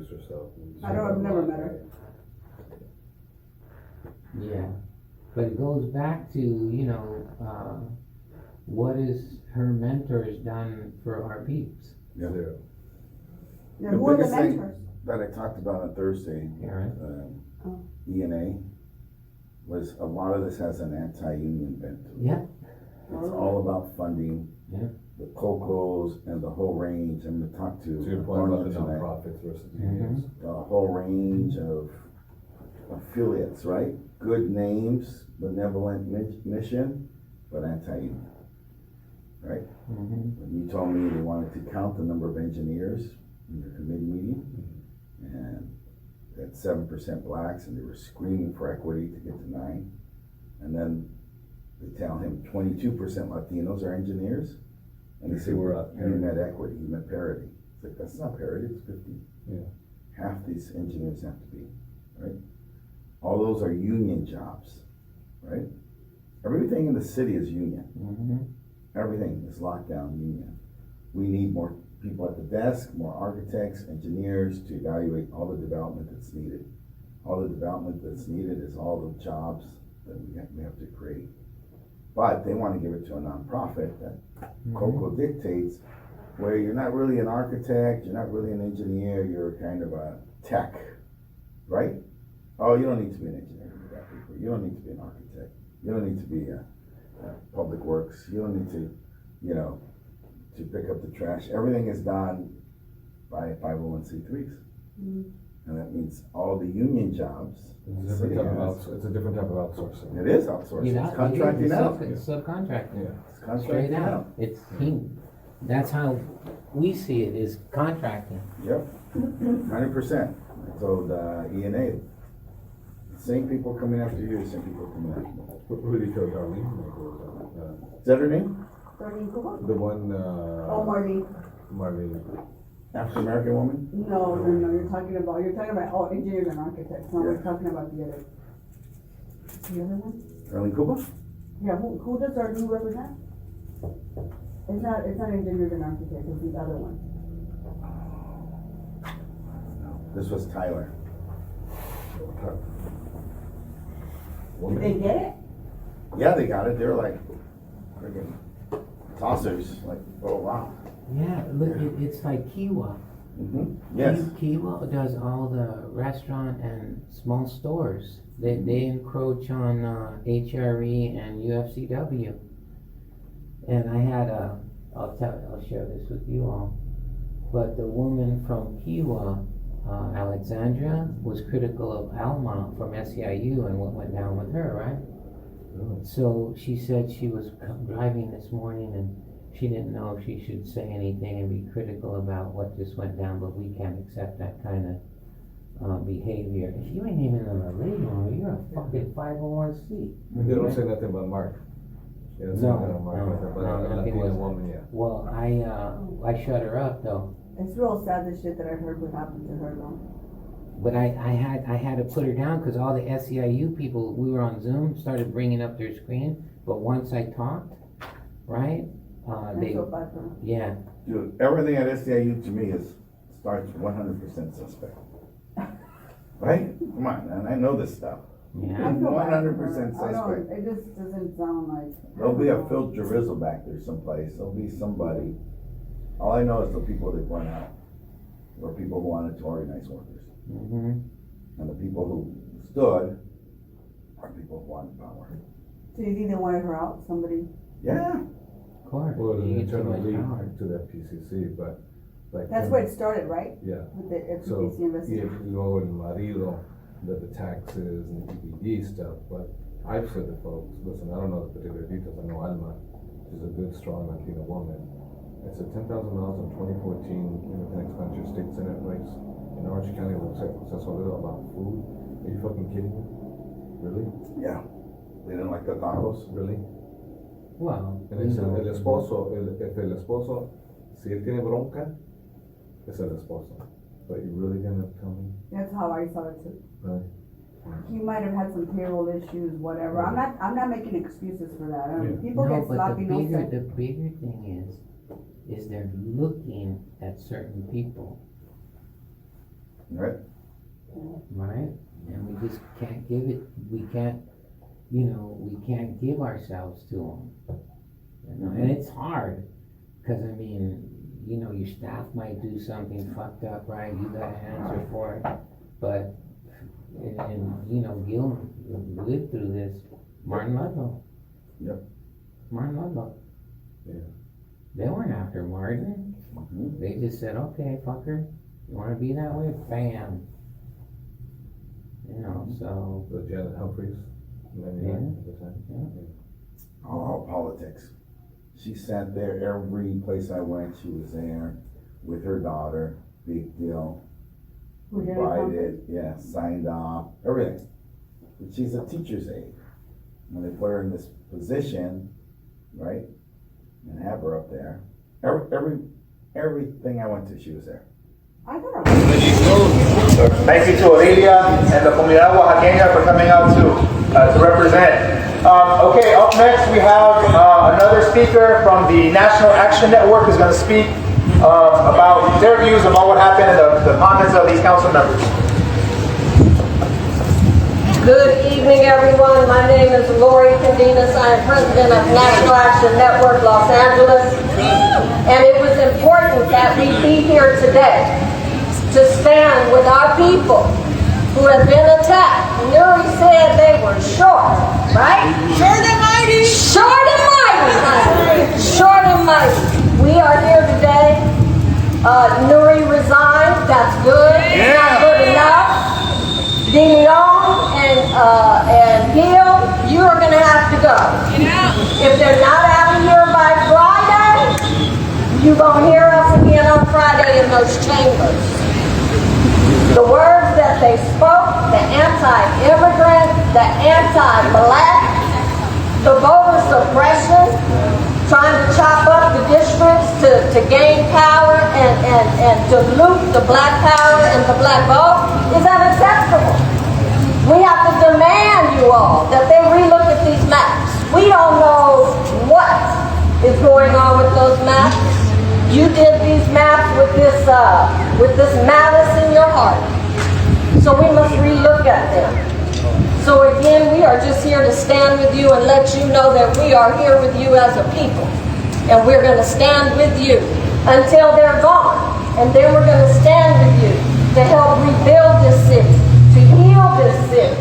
introduce herself. I've never met her. Yeah, but it goes back to, you know, what is her mentors done for our peeps? Yeah. Yeah, The who are the biggest thing mentors? that I talked about on Thursday, Aaron? Oh. ENA, was a lot of this has an anti-union bent to it. Yeah. It's all about funding. Yeah. The COCOs and the whole range. I'm gonna talk to To your point about the Arnold tonight. nonprofits versus Mhm. unions. A whole range of affiliates, right? Good names, benevolent mission, but anti-union, right? Mm-hmm. When you told me they wanted to count the number of engineers in your committee meeting, and at 7% blacks, and they were screaming for equity to get to 9, and then they tell him 22% Latinos are engineers, and they say, We're well, at you met equity, you met parity. It's like, that's not parity, it's 50. Yeah. Half these engineers have to be, right? All those are union jobs, right? Everything in the city is union. Mm-hmm. Everything is locked down union. We need more people at the desk, more architects, engineers to evaluate all the development that's needed. All the development that's needed is all the jobs that we have to create. But they want to give it to a nonprofit that COCO dictates, where you're not really an architect, you're not really an engineer, you're kind of a tech, right? Oh, you don't need to be an engineer to do that, people. You don't need to be an architect. You don't need to be a public works. You don't need to, you know, to pick up the trash. Everything is done by 501c3s. Mm-hmm. And that means all the union jobs. It's a different type of it's a different type of outsourcing. It is outsourcing. You know, It's contracting out. It's subcontracting. Yeah. It's Straight contracting out. out. It's that's how we see it, is contracting. Yep, 100%. I told ENA, same people coming after you, same people coming after me. Who do you feel Darlene? Is that her name? Darlene Cuba? The one, Oh, Marlene. Marlene. African American woman? No, you're talking about, oh, engineers and architects. No, we're talking about the other. The other one? Erling Cuba? Yeah, who does Darlene represent? It's not engineers and architects, it's the other one. This was Tyler. Did they get it? Yeah, they got it. They're like friggin' tossers. Like, oh wow. Yeah, look, it's like Kiwa. Yes. Kiwa does all the restaurant and small stores. They encroach on HRE and UFCW. And I had I'll share this with you all. But the woman from Kiwa, Alexandra, was critical of Alma from SEIU and what went down with her, right? Really? So she said she was driving this morning and she didn't know if she should say anything and be critical about what just went down, but we can't accept that kind of behavior. If you ain't even on the radio, you're a fucking 501c. They don't say nothing about Mark. They don't say No, nothing about Mark, no, but no, a nothing Latina was- woman, yeah. Well, I shut her up though, It's real sad, the shit that I heard what happened to her though. but I had to put her down because all the SEIU people, we were on Zoom, started bringing up their screen, but once I talked, right, I they, feel bad for her. yeah, Dude, everything at SEIU to me starts 100% suspect. Right? Come on, man. I know this stuff. yeah. I feel bad for her. 100% I know, suspect. it just doesn't sound like. There'll be a Phil Drizzle back there someplace. There'll be somebody. All I know is the people they point out were people who wanted to organize workers. Mm-hmm. And the people who stood are people who wanted power. So you think they wanted her out, somebody? Yeah. Of course. Well, You an get too internal much lead power. to that PCC, but like. That's where it started, right? Yeah. With the So, FCPC yeah, investigation. you go in Marido, the taxes and the EPD stuff, but I've said to folks, listen, I don't know the particular details, I know Alma, she's a good, strong Latina woman. I said $10,000 in 2014 in the expand your state senate race in Orange County looks so little about food. Are you fucking kidding me? Really? Yeah. They didn't like the tacos. Really? Well, And it's el esposo, if el esposo, si él tiene bronca, es el esposo. But you really gonna tell me? That's how I saw it too. Really? He might have had some payroll issues, whatever. I'm not making excuses for that. I mean, Yeah. people no, get but sloppy, no sense. the bigger thing is they're looking at certain people. Right? right? And we just can't give it, we can't, we can't give ourselves to them. And it's hard, because I mean, your staff might do something fucked up, right? You gotta answer for it. But, Gil lived through this. Martin Ludlow. Yep. Martin Ludlow. Yeah. They weren't after Martin. Mhm. They just said, okay, fucker, you wanna be that way? Bam. So. The Janet Humphreys, 99 at the time. Yeah. All politics. She sat there every place I went. She was there with her daughter. Big deal. We're gonna come- Invited, yeah, signed off, everything. But she's a teacher's aide. When they put her in this position, right, and have her up there, everything I went to, she was there. I got Thank you to Aurelia and the Comunidad Oaxaqueña for coming out to represent. Okay, up next we have another speaker from the National Action Network who's going to speak about their views about what happened and the comments of these council members. Good evening, everyone. My name is Lori Candinas. I am president of National Action Network Los Angeles. And it was important that we be here today to stand with our people who have been attacked. Nuri said they were short, right? Short and mighty. Short and mighty. Short and mighty. We are here today. Nuri resigned. That's good. It's not good enough. DeLeon and Hill, you are going to have to go. If they're not out of here by Friday, you're going to hear us again on Friday in those chambers. The words that they spoke, the anti-immigrant, the anti-black, the voter suppression, trying to chop up the districts to gain power and dilute the black power and the black vote is unacceptable. We have to demand, you all, that they relook at these maps. We don't know what is going on with those maps. You did these maps with this malice in your heart. So we must relook at them. So again, we are just here to stand with you and let you know that we are here with you as a people. And we're going to stand with you until they're gone. And then we're going to stand with you to help rebuild this city, to heal this city,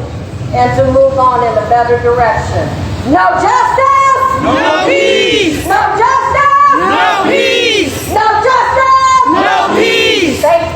and to move on in a better direction. No justice! No peace! No justice! No peace! No justice! No peace! Thank